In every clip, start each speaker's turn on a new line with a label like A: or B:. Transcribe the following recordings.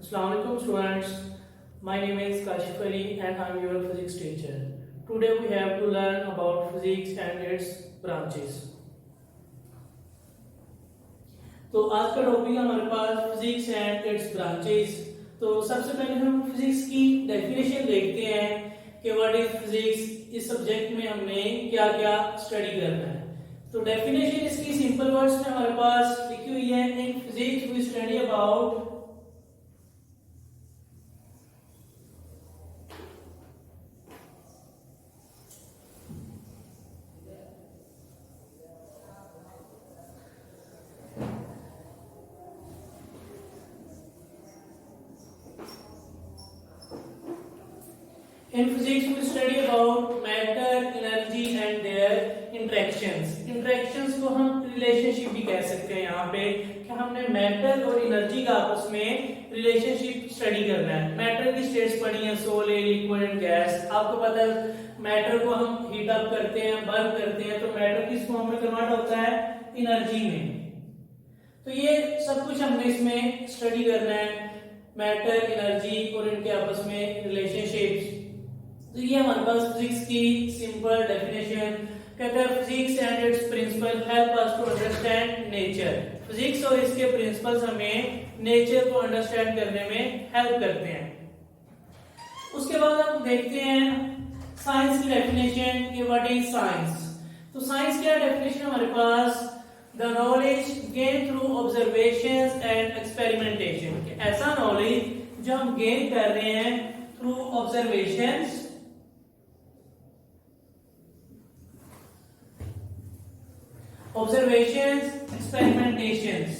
A: Assalamualaikum students. My name is Kashif Ali and I am your physics teacher. Today we have to learn about physics and its branches. तो आज का topic है हमारे पास physics and its branches. तो सबसे पहले हम फिजिक्स की डेफिनेशन देखते हैं कि व्हाट इज फिजिक्स। इस सब्जेक्ट में हमने क्या क्या स्टडी करना है। तो डेफिनेशन इसकी सिंपल वर्ड्स में हमारे पास लिखी हुई है। In physics we study about In physics, we study about matter, energy, and their interactions. Interactions को हम relationship भी कह सकते हैं यहाँ पे कि हमने मैटर और एनर्जी का आपस में रिलेशनशिप स्टडी करना है। मैटर की स्टेट्स पढ़ी हैं, सॉलिड, लिक्विड एंड गैस। आपको पता है मैटर को हम हीट अप करते हैं, बर्न करते हैं, तो मैटर किस फॉर्म में कन्वर्ट होता है? एनर्जी में। तो ये सब कुछ हमने इसमें स्टडी करना है, मैटर, एनर्जी और इनके आपस में रिलेशनशिप्स। तो ये हमारे पास फिजिक्स की सिंपल डेफिनेशन। कहते हैं physics and its principle help us to understand nature. Physics और इसके प्रिंसिपल्स हमें नेचर को अंडरस्टैंड करने में हेल्प करते हैं। उसके बाद हम देखते हैं साइंस की डेफिनेशन कि व्हाट इज साइंस। तो साइंस क्या डेफिनेशन हमारे पास? The knowledge gain through observations and experimentation. ऐसा नॉलेज जो हम गेन कर रहे हैं थ्रू ऑब्जर्वेशंस experimentations।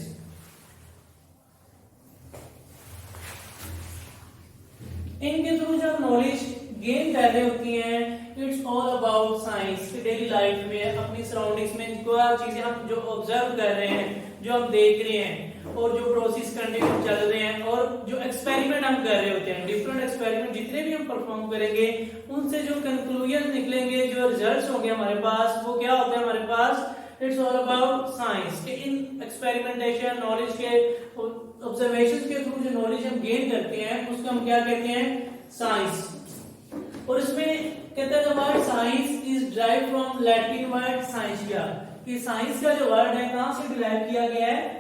A: इनके थ्रू जो नॉलेज गेन कर रहे होती हैं, it's all about science. Daily life में अपनी सराउंडिंग्स में क्या चीजें हम जो ऑब्जर्व कर रहे हैं, जो हम देख रहे हैं और जो प्रोसेस कंटिन्यू चल रहे हैं और जो एक्सपेरिमेंट हम कर रहे होते हैं, डिफरेंट एक्सपेरिमेंट जितने भी हम परफॉर्म करेंगे उनसे जो कंक्लूजन निकलेंगे, जो रिजल्ट्स होंगे हमारे पास, वो क्या होता है हमारे पास? It's all about science. कि इन एक्सपेरिमेंटेशन नॉलेज के ऑब्जर्वेशंस के थ्रू जो नॉलेज हम गेन करते हैं उसको हम क्या कहते हैं? साइंस। और इसमें कहते हैं word science is derived from Latin word scientia. कि साइंस का जो वर्ड है कहां से डिराइव किया गया है?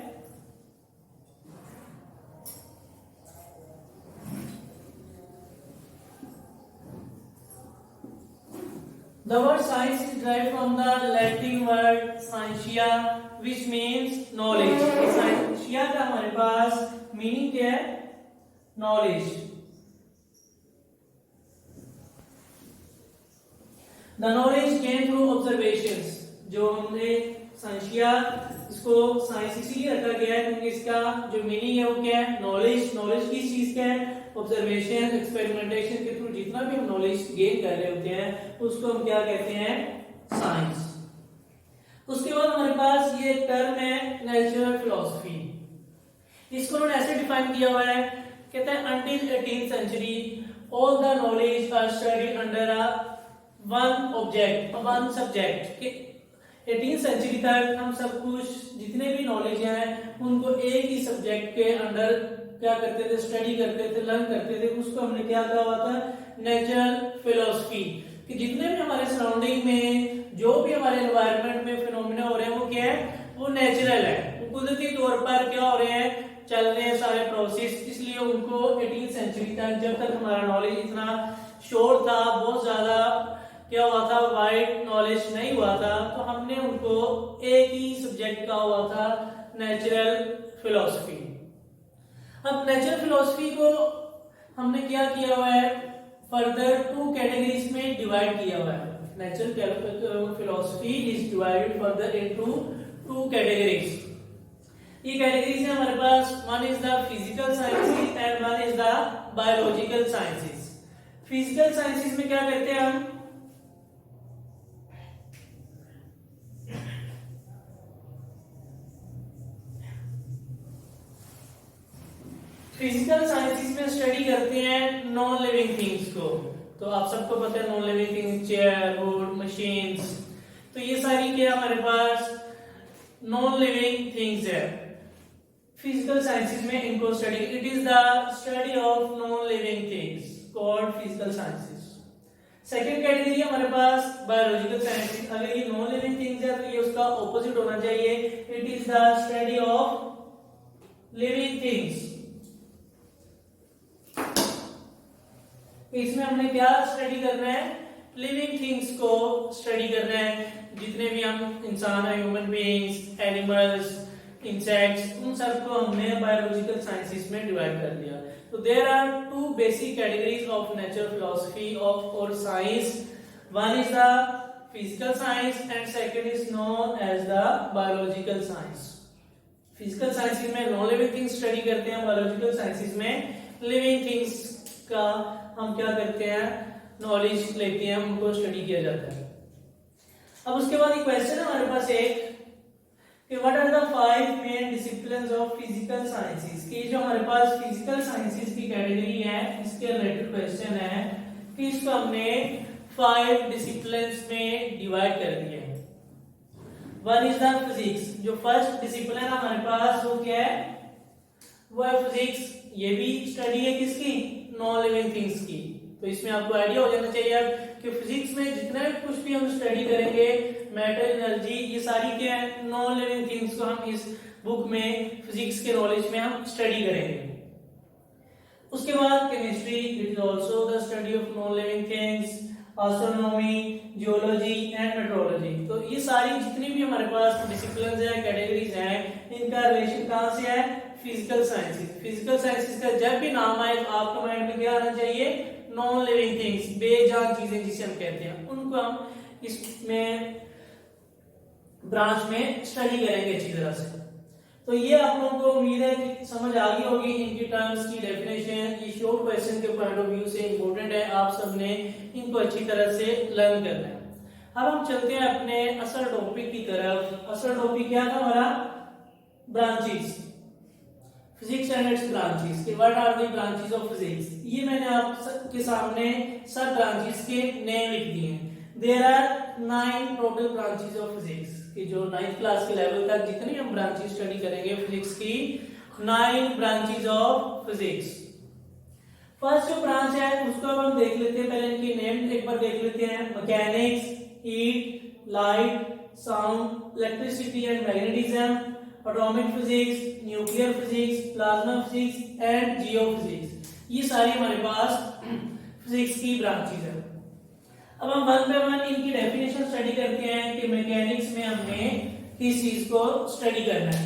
A: The word science is derived from the Latin word scientia, which means knowledge. Scientia का हमारे पास मीनिंग क्या है? Knowledge. The knowledge gained through observations. जो हमने scientia, इसको साइंस इसीलिए रखा गया है क्योंकि इसका जो मीनिंग है वो क्या है? नॉलेज। नॉलेज किस चीज का है? ऑब्जर्वेशन, एक्सपेरिमेंटेशन के थ्रू जितना भी हम नॉलेज गेन कर रहे होते हैं उसको हम क्या कहते हैं? साइंस। उसके बाद हमारे पास ये टर्म है नेचुरल फिलॉसफी। इसको उन्होंने ऐसे डिफाइन किया हुआ है, कहते हैं until 18th century all the knowledge are studied under a one object, one subject. 18th century तक हम सब कुछ जितने भी नॉलेज हैं उनको एक ही सब्जेक्ट के अंडर क्या करते थे? स्टडी करते थे, लर्न करते थे। उसको हमने क्या कहा हुआ था? Natural philosophy. कि जितने भी हमारे सराउंडिंग में जो भी हमारे एनवायरनमेंट में फिनोमिना हो रहे हैं वो क्या है? वो नेचुरल है, वो कुदरती तौर पर क्या हो रहे हैं? चल रहे हैं सारे प्रोसेस। इसलिए उनको 18th सेंचुरी तक, जब तक हमारा नॉलेज इतना शोर था, बहुत ज्यादा क्या हुआ था? वाइड नॉलेज नहीं हुआ था, तो हमने उनको एक ही सब्जेक्ट का हुआ था नेचुरल फिलॉसफी। अब नेचुरल फिलॉसफी को हमने क्या किया हुआ है? फर्दर टू कैटेगरीज में डिवाइड किया हुआ है। Natural philosophy is divided further into two categories. ये कैटेगरीज है हमारे पास, one is the physical sciences and one is the biological sciences. Physical sciences में क्या करते हैं हम? फिजिकल साइंसेस में स्टडी करते हैं नॉन लिविंग थिंग्स को। तो आप सबको पता है non living things, chair, would, machines. तो ये सारी क्या हमारे पास? नॉन लिविंग थिंग्स है। फिजिकल साइंसेज में इनको study, it is the study of non living things called physical sciences. Second category है हमारे पास बायोलॉजिकल साइंसेज। अगर ये नॉन लिविंग थिंग्स है तो ये उसका ऑपोजिट होना चाहिए, it is the study of living things. इसमें हमने क्या स्टडी करना है, लिविंग थिंग्स को स्टडी करना है। जितने भी हम इंसान है, ह्यूमन बीइंग्स, एनिमल्स, इंसेक्ट्स, उन सबको हमने बायोलॉजिकल साइंसेस में डिवाइड कर दिया। तो there are two basic categories of nature philosophy of और science, one is the physical science and second is known as the biological science. Physical sciences में non living things study करते हैं, biological sciences में living things का हम क्या करते हैं, नॉलेज लेते हैं, उनको स्टडी किया जाता है। अब उसके बाद एक क्वेश्चन है हमारे पास एक कि what are the 5 main disciplines of physical sciences. कि जो हमारे पास फिजिकल साइंसेस की कैटेगरी है, इसके रिलेटेड क्वेश्चन है कि इसको हमने 5 डिसिप्लिन्स में डिवाइड कर दिया है। वन इज द फिजिक्स, जो फर्स्ट डिसिप्लिन हमारे पास वो क्या है, वो है फिजिक्स। ये भी स्टडी है किसकी, नॉन लिविंग थिंग्स की। तो इसमें आपको आइडिया हो जाना चाहिए अब कि फिजिक्स में जितना भी कुछ भी हम स्टडी करेंगे, मैटर, एनर्जी, ये सारी क्या है, नॉन लिविंग थिंग्स को हम इस बुक में फिजिक्स के नॉलेज में हम स्टडी करेंगे। उसके बाद chemistry, it is also the study of non living things, astronomy, geology and metrology. तो ये सारी जितनी भी हमारे पास डिसिप्लिन्स है, कैटेगरीज हैं, इनका रिलेशन कहां से है, फिजिकल साइंसेस। फिजिकल साइंसेस का जब भी नाम आए तो आपके माइंड में क्या आना चाहिए, नॉन लिविंग थिंग्स, बेजान चीजें जिसे हम कहते हैं, उनको हम इसमें ब्रांच में स्टडी करेंगे अच्छी तरह से। तो ये आप लोगों को उम्मीद है कि समझ आ गई होगी इनकी टर्म्स की डेफिनेशन। ये शॉर्ट क्वेश्चन के पॉइंट ऑफ व्यू से इंपॉर्टेंट है, आप सबने इनको अच्छी तरह से लर्न करना है। अब हम चलते हैं अपने असल टॉपिक की तरफ। असल टॉपिक क्या था हमारा, branches, physics and its branches. कि what are the branches of physics. ये मैंने आपके सामने सब ब्रांचेस के नेम लिख दिए हैं। There are 9 total branches of physics. कि जो 9th क्लास के लेवल तक जितनी हम ब्रांचेस स्टडी करेंगे फिजिक्स की, 9 ब्रांचेस ऑफ फिजिक्स। फर्स्ट जो ब्रांच है उसको अब हम देख लेते हैं, पहले इनकी नेम एक बार देख लेते हैं। Mechanics, heat, light, sound, electricity and magnetism, atomic physics, nuclear physics, plasma physics and geophysics. ये सारी हमारे पास फिजिक्स की ब्रांचेस है। अब हम वन बाय वन इनकी डेफिनेशन स्टडी करते हैं कि मैकेनिक्स में हमने किस चीज को स्टडी करना है।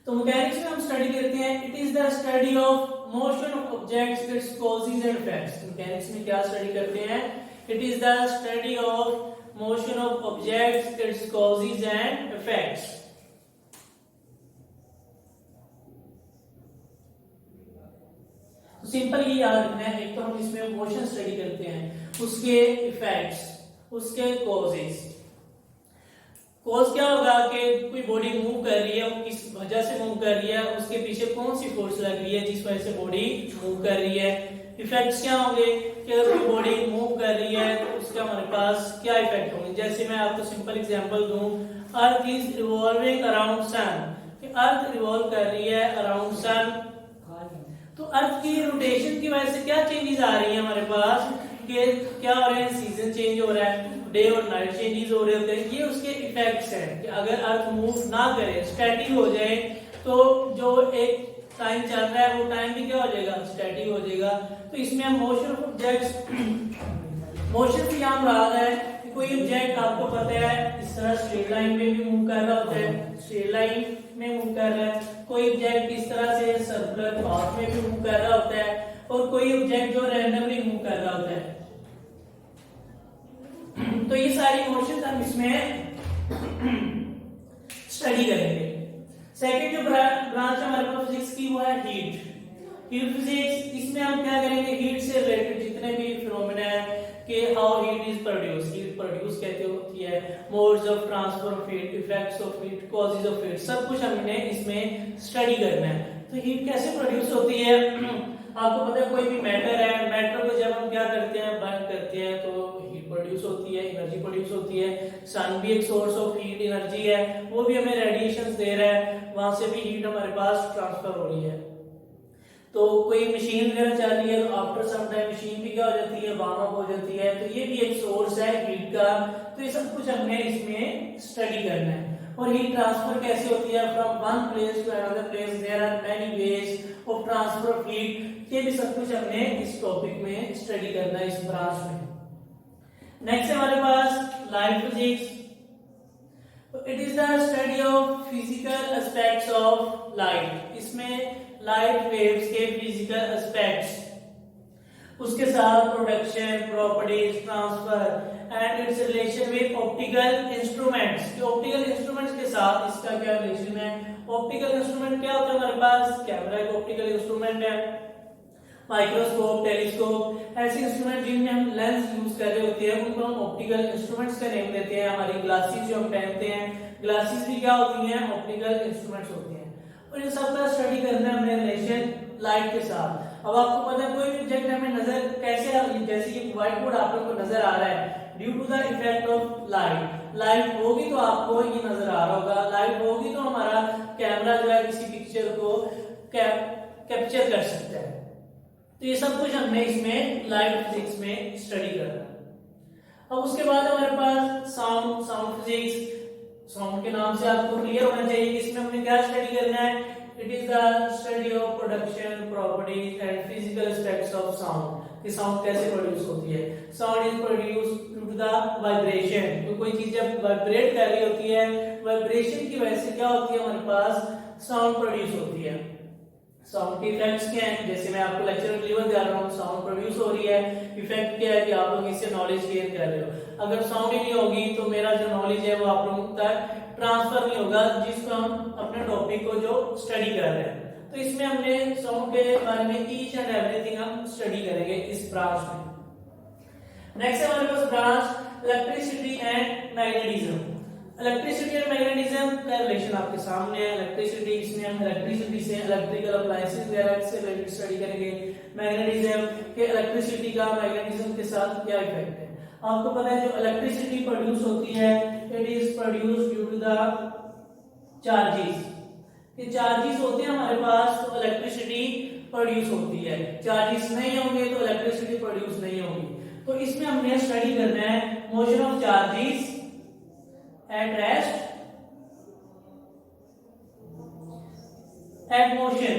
A: तो मैकेनिक्स में हम स्टडी करते हैं, it is the study of motion of objects, it's causes and effects. Mechanics में क्या स्टडी करते हैं, it is the study of motion of objects, it's causes and effects. Simple ये याद रखना है, एक तो हम इसमें मोशन स्टडी करते हैं, उसके इफेक्ट्स, उसके कॉजेस। कॉज क्या होगा कि कोई बॉडी मूव कर रही है, वो किस वजह से मूव कर रही है, उसके पीछे कौन सी फोर्स लग रही है जिस वजह से बॉडी मूव कर रही है। इफेक्ट्स क्या होंगे कि अगर कोई बॉडी मूव कर रही है तो उसका हमारे पास क्या इफेक्ट होंगे। जैसे मैं आपको सिंपल एग्जांपल दूं, earth is revolving around sun, कि अर्थ रिवॉल्व कर रही है अराउंड सन। तो अर्थ की रोटेशन की वजह से क्या चेंजेस आ रही है हमारे पास, कि क्या हो रहे हैं, सीजन चेंज हो रहा है, डे और नाइट चेंजेस हो रहे होते हैं। ये उसके इफेक्ट्स हैं कि अगर अर्थ मूव ना करे, स्टैटिक हो जाए, तो जो एक टाइम चल रहा है वो टाइम भी क्या हो जाएगा, स्टैटिक हो जाएगा। तो इसमें हम मोशन ऑफ ऑब्जेक्ट्स, मोशन से क्या मुराद है कि कोई ऑब्जेक्ट आपको पता है इस तरह स्ट्रेट लाइन में भी मूव कर रहा होता है, स्ट्रेट लाइन में मूव कर रहा है, कोई ऑब्जेक्ट इस तरह से सर्कुलर पाथ में भी मूव कर रहा होता है, और कोई ऑब्जेक्ट जो रैंडमली मूव कर रहा होता है। तो ये सारी मोशन हम इसमें स्टडी करेंगे। सेकंड जो ब्रांच हमारे पास फिजिक्स की वो है हीट। हीट फिजिक्स, इसमें हम क्या करेंगे, हीट से रिलेटेड जितने भी फिनोमेना है कि how heat is produce, heat produce कैसे होती है, modes of transfer of heat, effects of heat, causes of heat, सब कुछ हमने इसमें स्टडी करना है। तो हीट कैसे प्रोड्यूस होती है, आपको पता है कोई भी मैटर है, मैटर को जब हम क्या करते हैं, बर्न करते हैं तो हीट प्रोड्यूस होती है, एनर्जी प्रोड्यूस होती है। सन भी एक सोर्स ऑफ हीट एनर्जी है, वो भी हमें रेडिएशंस दे रहा है, वहां से भी हीट हमारे तो कोई मशीन वगैरह चल रही है तो आफ्टर सम टाइम मशीन भी क्या हो जाती है, वार्म अप हो जाती है, तो ये भी एक सोर्स है हीट का। तो ये सब कुछ हमने इसमें स्टडी करना है। और हीट ट्रांसफर कैसे होती है from one place to another place, there are many ways of transfer of heat, ये भी सब कुछ हमने इस टॉपिक में स्टडी करना है इस ब्रांच में। नेक्स्ट है हमारे पास light physics. It is the study of physical aspects of light. इसमें लाइट वेव्स के फिजिकल एस्पेक्ट्स, उसके साथ production, properties, transfer and its relation with optical instruments. Optical instruments के साथ इसका क्या रिलेशन है। ऑप्टिकल इंस्ट्रूमेंट क्या होता है हमारे पास, कैमरा एक ऑप्टिकल इंस्ट्रूमेंट है, माइक्रोस्कोप, टेलीस्कोप, ऐसे इंस्ट्रूमेंट जिनमें हम लेंस यूज कर रहे होते हैं उनको हम ऑप्टिकल इंस्ट्रूमेंट्स का नेम देते हैं। हमारी ग्लासेस जो हम पहनते हैं, ग्लासेस भी क्या होती हैं, ऑप्टिकल इंस्ट्रूमेंट्स होती हैं। और इन सब का स्टडी करना है हमने रिलेशन लाइट के साथ। अब आपको पता है कोई भी ऑब्जेक्ट हमें नजर कैसे आ रही है, जैसे कि व्हाइट बोर्ड आप लोगों को नजर आ रहा है, due to the effect of light. Light होगी तो आपको ये नजर आ रहा होगा, लाइट होगी तो हमारा कैमरा जो है किसी पिक्चर को कैप्चर कर सकता है। तो ये सब कुछ हमने इसमें लाइट फिजिक्स में स्टडी करना। अब उसके बाद हमारे पास साउंड फिजिक्स। साउंड के नाम से आपको क्लियर होना चाहिए कि इसमें हमने क्या स्टडी करना है। It is the study of production, properties and physical aspects of sound, कि साउंड कैसे प्रोड्यूस होती है। Sound is produce due to the vibration. तो कोई चीज जब वाइब्रेट कर रही होती है, वाइब्रेशन की वजह से क्या होती है हमारे पास साउंड प्रोड्यूस होती है। साउंड के इफेक्ट्स क्या हैं, जैसे मैं आपको लेक्चर में क्लियर कर रहा हूँ, साउंड प्रोड्यूस हो रही है, इफेक्ट क्या है कि आप लोग इससे नॉलेज गेन कर रहे हो। अगर साउंड ही नहीं होगी तो मेरा जो नॉलेज है वो आप लोगों तक ट्रांसफर नहीं होगा, जिसको हम अपने टॉपिक को जो स्टडी कर रहे हैं। तो इसमें हमने साउंड के बारे में ईच एंड एवरीथिंग हम स्टडी करेंगे इस ब्रांच में। नेक्स्ट है हमारे पास branch electricity and magnetism. Electricity और मैग्नेटिज्म का रिलेशन आपके सामने है। इलेक्ट्रिसिटी, इसमें हम इलेक्ट्रिसिटी से इलेक्ट्रिकल अप्लायंसेस वगैरह से रिलेटेड स्टडी करेंगे। मैग्नेटिज्म के इलेक्ट्रिसिटी का मैग्नेटिज्म के साथ क्या इफेक्ट है। आपको पता है जो इलेक्ट्रिसिटी प्रोड्यूस होती है, it is produce due to the charges. ये चार्जेस होते हैं हमारे पास तो इलेक्ट्रिसिटी प्रोड्यूस होती है, चार्जेस नहीं होंगे तो इलेक्ट्रिसिटी प्रोड्यूस नहीं होगी। तो इसमें हमने स्टडी करना है motion of charges at rest, at motion।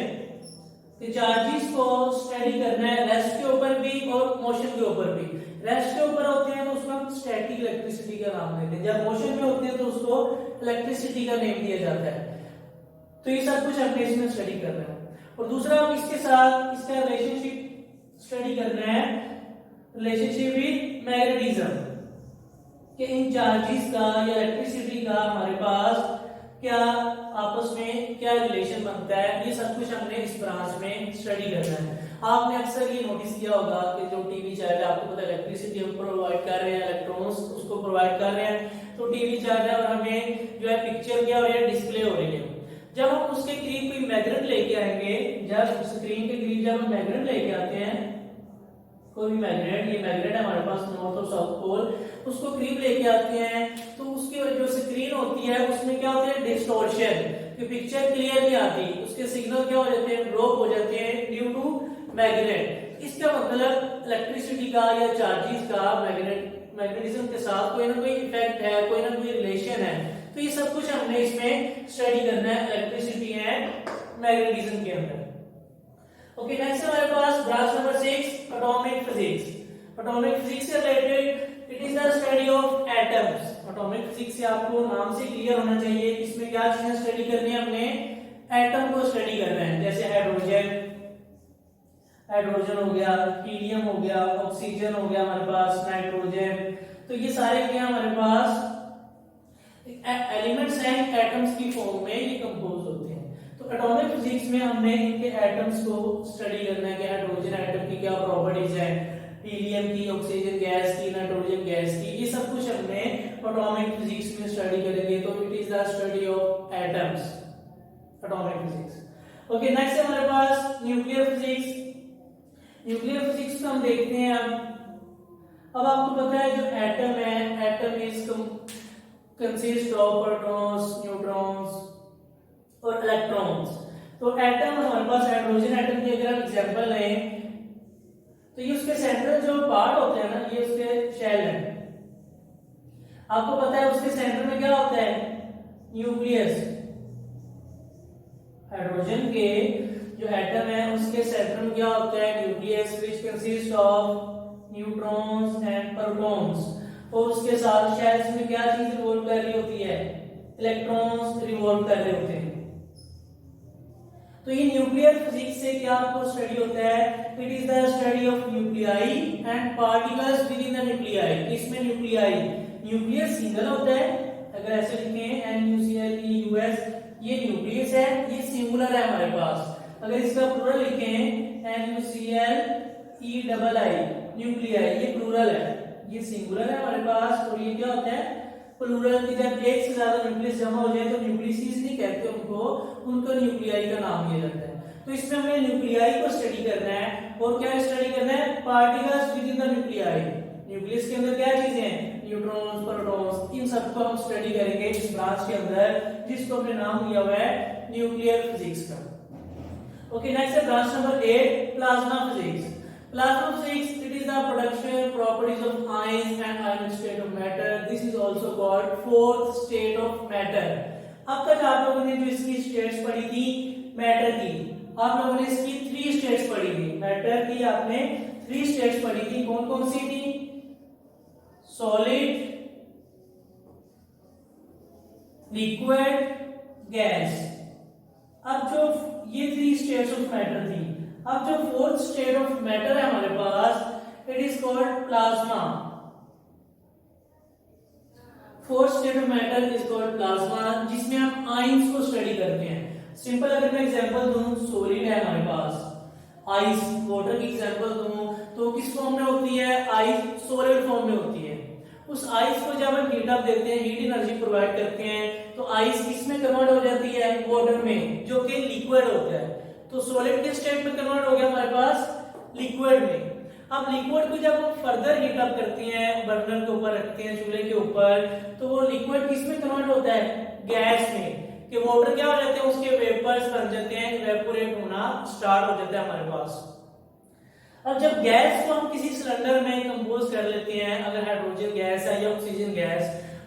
A: तो चार्जेस को स्टडी करना है रेस्ट के ऊपर भी और मोशन के ऊपर भी। रेस्ट के ऊपर होते हैं तो उसको हम स्टैटिक इलेक्ट्रिसिटी का नाम देते हैं, जब मोशन में होते हैं तो उसको इलेक्ट्रिसिटी का नेम दिया जाता है। तो ये सब कुछ हमने इसमें स्टडी करना है। और दूसरा हम इसके साथ इसका रिलेशनशिप स्टडी करना है, रिलेशनशिप विद मैग्नेटिज्म, कि इन चार्जेस का या इलेक्ट्रिसिटी का हमारे पास क्या आपस में क्या रिलेशन बनता है। ये सब कुछ हमने इस ब्रांच में स्टडी करना है। आपने अक्सर ये नोटिस किया होगा कि जो टीवी चार्जर, आपको पता है इलेक्ट्रिसिटी हम प्रोवाइड कर रहे हैं, इलेक्ट्रॉन्स उसको प्रोवाइड कर रहे हैं, तो टीवी चार्जर और हमें जो है पिक्चर क्या हो रही है, डिस्प्ले हो रही है। जब हम उसके करीब कोई मैग्नेट लेके आएंगे, जब स्क्रीन के करीब जब हम मैग्नेट लेके आते हैं, कोई भी मैग्नेट, ये मैग्नेट है हमारे पास नॉर्थ और साउथ पोल, उसको करीब लेके आते हैं तो उसकी जो स्क्रीन होती है उसमें क्या होता है, डिस्टॉर्शन, कि पिक्चर क्लियर नहीं आती, उसके सिग्नल क्या हो जाते हैं, ड्रॉप हो जाते हैं ड्यू टू मैग्नेट। इसका मतलब इलेक्ट्रिसिटी का या चार्जेस का मैग्नेटिज्म के साथ कोई ना कोई इफेक्ट है, कोई ना कोई रिलेशन है। तो ये सब कुछ हमने इसमें स्टडी करना है इलेक्ट्रिसिटी एंड मैग्नेटिज्म के अंदर। ओके, नेक्स्ट हमारे पास branch number 6 atomic physics. Atomic physics से related it is the study of atoms. Atomic physics से आपको नाम से क्लियर होना चाहिए इसमें क्या चीजें स्टडी करनी है, हमने एटम को स्टडी करना है। जैसे हाइड्रोजन हो गया, हीलियम हो गया, ऑक्सीजन हो गया हमारे पास, नाइट्रोजन, तो ये सारे क्या हमारे पास एलिमेंट्स हैं, एटम्स की फॉर्म में ये कंपोज होते हैं। तो एटॉमिक फिजिक्स में हमने इनके एटम्स को स्टडी करना है कि हाइड्रोजन एटम की क्या प्रॉपर्टीज है, हीलियम की, ऑक्सीजन गैस की, नाइट्रोजन गैस की, ये सब कुछ हमने एटॉमिक फिजिक्स में स्टडी करेंगे। तो it is the study of atoms, atomic physics. Okay, next है हमारे पास न्यूक्लियर फिजिक्स। न्यूक्लियर फिजिक्स को हम देखते हैं। अब आपको पता है जो एटम है, atom is consist of protons, neutrons और इलेक्ट्रॉन्स। तो एटम हमारे पास हाइड्रोजन एटम की अगर हम एग्जांपल लें तो ये उसके सेंट्रल जो पार्ट होते हैं ना, ये उसके शेल है। आपको पता है उसके सेंटर में क्या होता है, न्यूक्लियस। हाइड्रोजन के जो एटम है उसके सेंटर में क्या होता है, nucleus, which consist of neutrons and protons. और उसके साथ शेल्स में क्या चीज रिवॉल्व कर रही होती है, इलेक्ट्रॉन्स रिवॉल्व कर रहे होते हैं। तो ये न्यूक्लियर फिजिक्स से क्या आपको स्टडी होता है, it is the study of nuclei and particles with in the nuclei. इसमें न्यूक्लियाई, न्यूक्लियर सिंगल होता है, अगर ऐसे लिखें NuClEUS, ये न्यूक्लियस है, ये सिंगुलर है हमारे पास। अगर इसका प्लूरल लिखें NuClEii, न्यूक्लियाई, ये प्लूरल है, ये सिंगुलर है हमारे पास। और ये क्या होता है, प्लूरल की जब एक से ज्यादा न्यूक्लियस जमा हो जाए तो न्यूक्लियस नहीं कहते उनको, उनको न्यूक्लियाई का नाम दिया जाता है। तो इसमें हमें न्यूक्लियाई को स्टडी करना है। और क्या स्टडी करना है, particles with in the nuclei. Nucleus के अंदर क्या चीजें हैं, न्यूट्रॉन्स, प्रोटॉन्स, इन सबको हम स्टडी करेंगे इस ब्रांच के अंदर, जिसको हमने नाम दिया हुआ है न्यूक्लियर फिजिक्स का। ओके, नेक्स्ट है branch number 8, plasma physics. Plasma physics, it is the production properties of ions and ionic state of matter. This is also called fourth state of matter. अब तक आप लोगों ने जो इसकी स्टेट्स पढ़ी थी मैटर की, आप लोगों ने इसकी 3 स्टेट्स पढ़ी थी। मैटर की आपने 3 स्टेट्स पढ़ी थी, कौन कौन सी थी, सॉलिड, लिक्विड, गैस। अब जो ये 3 स्टेट्स ऑफ मैटर थी, अब जो फोर्थ स्टेट ऑफ मैटर है हमारे पास, it is called plasma. Fourth state of matter is called plasma, जिसमें हम आयंस को स्टडी करते हैं। सिंपल अगर मैं एग्जांपल दूं, सॉलिड है हमारे पास, आइस, वाटर की एग्जांपल दूं तो किस फॉर्म में होती है, आइस सॉलिड फॉर्म में होती है। उस आइस को जब हम हीट अप देते हैं, हीट एनर्जी प्रोवाइड करते हैं, तो आइस किसमें कन्वर्ट हो जाती है, वाटर में, जो कि लिक्विड होता है। तो सॉलिड के स्टेट में कन्वर्ट हो गया हमारे पास लिक्विड में। अब लिक्विड को जब हम फर्दर हीट अप करते हैं, बर्नर के ऊपर रखते हैं, चूल्हे के ऊपर, तो वो लिक्विड किसमें कन्वर्ट होता है, गैस में। कि वाटर क्या हो जाते हैं, उसके वेपर्स बन जाते हैं, इवेपोरेट होना स्टार्ट हो जाता है हमारे पास। अब जब गैस को हम किसी सिलेंडर में कंपोज कर लेते हैं, अगर हाइड्रोजन गैस है या ऑक्सीजन गैस,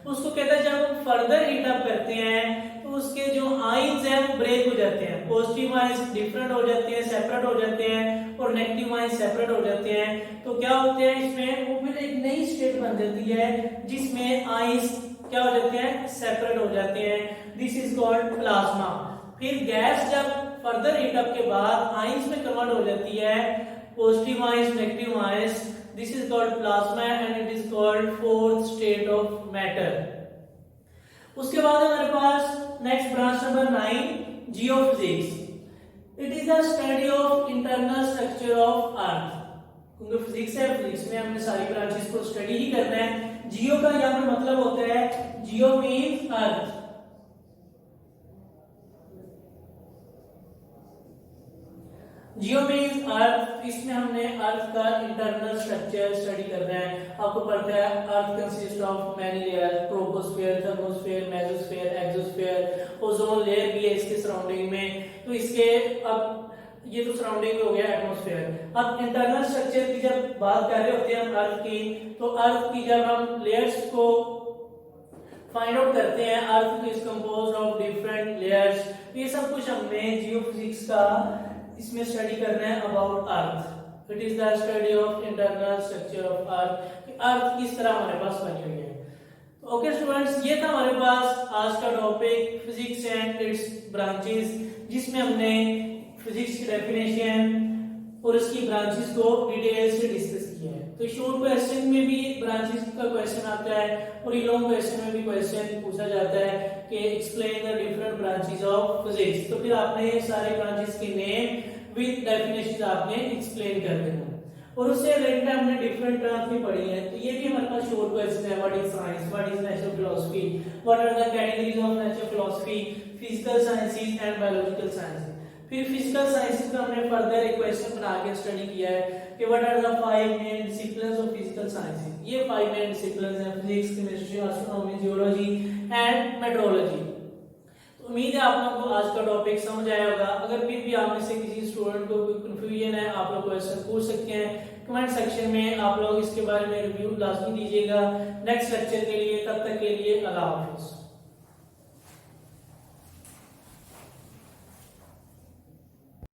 A: उसको कहते हैं जब हम फर्दर हीट अप करते हैं तो उसके जो आयंस हैं वो ब्रेक हो जाते हैं। पॉजिटिव आयंस डिफरेंट हो जाते हैं, सेपरेट हो जाते हैं, और नेगेटिव आयंस सेपरेट हो जाते हैं। तो क्या होते हैं इसमें, वो फिर एक नई स्टेट बन जाती है जिसमें आयंस क्या हो जाते हैं, सेपरेट हो जाते हैं। This is called plasma. फिर गैस जब फर्दर हीट अप के बाद आयंस में कन्वर्ट हो जाती है, positive ions, negative ions, this is called plasma and it is called fourth state of matter. उसके बाद हमारे पास next branch number 9, geophysics. It is the study of internal structure of earth. क्योंकि physics है, physics में हमने सारी branches को स्टडी ही करना है। जियो का यहाँ पे मतलब होता है, जियो मीन्स अर्थ, जियो मीन्स अर्थ। इसमें हमने अर्थ का इंटरनल स्ट्रक्चर स्टडी करना है। आपको पता है earth consist of many layer, troposphere, thermosphere, mesosphere, exosphere, ozone layer भी है इसके सराउंडिंग में। तो इसके अब ये तो सराउंडिंग हो गया एटमॉस्फेयर। अब इंटरनल स्ट्रक्चर की जब बात कर रहे होते हैं हम अर्थ की, तो अर्थ की जब हम लेयर्स को फाइंड आउट करते हैं, earth is composed of different layers. ये सब कुछ हमने जियोफिजिक्स का इसमें स्टडी करना है about earth. It is the study of internal structure of अर्थ, कि अर्थ किस तरह हमारे पास बनी हुई है। तो ओके स्टूडेंट्स, ये था हमारे पास आज का topic physics and its branches, जिसमें हमने फिजिक्स की डेफिनेशन और इसकी ब्रांचेस को डिटेल से डिस्कस किया है। तो शॉर्ट क्वेश्चन में भी ब्रांचेस का क्वेश्चन आता है और लॉन्ग क्वेश्चन में भी क्वेश्चन पूछा जाता है कि explain the different branches of physics. तो फिर आपने सारे ब्रांचेस के नेम विद डेफिनेशंस आपने एक्सप्लेन कर देना। और उससे रिलेटेड हमने डिफरेंट टर्म्स भी पढ़ी हैं। तो ये भी हमारे पास शॉर्ट क्वेश्चन है, what is science, what is natural philosophy, what are the categories of natural philosophy, physical sciences and biological sciences. फिर फिजिकल साइंसेस का हमने फर्दर एक क्वेश्चन बना के स्टडी किया है कि what are the 5 main disciplines of physical sciences. ये 5 मेन डिसिप्लिन्स हैं, physics, chemistry, astronomy, geology and metrology. उम्मीद है आप लोगों को आज का टॉपिक समझ आया होगा। अगर फिर भी आप में से किसी स्टूडेंट को कोई कंफ्यूजन है, आप लोग क्वेश्चन पूछ सकते हैं कमेंट सेक्शन में। आप लोग इसके बारे में रिव्यू लाजमी दीजिएगा नेक्स्ट लेक्चर के लिए। तब तक के लिए अल्लाह हाफिज।